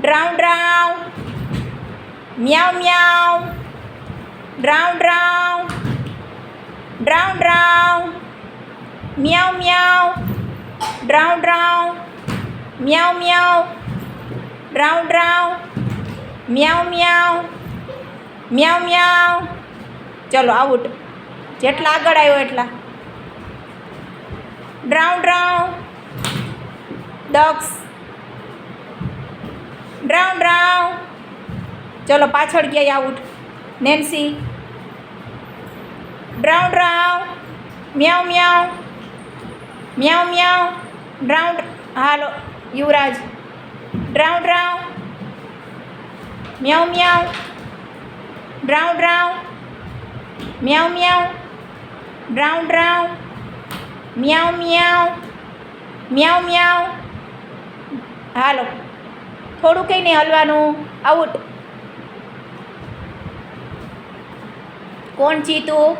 ડ્રાઉં ડ્રાઉં, મ્યાઉ મ્યાઉ, ડ્રાઉં ડ્રાઉં, ડ્રાઉં ડ્રાઉં, મ્યાઉ મ્યાઉ, ડ્રાઉં ડ્રાઉં, મ્યાઉ મ્યાઉ, ડ્રાઉં ડ્રાઉં, મ્યાઉ મ્યાઉ, મ્યાઉ મ્યાઉ. ચલો આઉટ. જેટલા આગળ આવ્યો એટલા. ડ્રાઉં ડ્રાઉં, ડક્સ, ડ્રાઉં ડ્રાઉં. ચલો પાછળ ગયા આઉટ. નેન્સી, ડ્રાઉં ડ્રાઉં, મ્યાઉ મ્યાઉ, મ્યાઉ મ્યાઉ, ડ્રાઉં. હાલો યુવરાજ, ડ્રાઉં ડ્રાઉં, મ્યાઉ મ્યાઉ, ડ્રાઉં ડ્રાઉં, મ્યાઉ મ્યાઉ, ડ્રાઉં ડ્રાઉં, મ્યાઉ મ્યાઉ, મ્યાઉ મ્યાઉ. હાલો થોડું કંઈ નહીં હલવાનું. આઉટ. કોણ જીતું?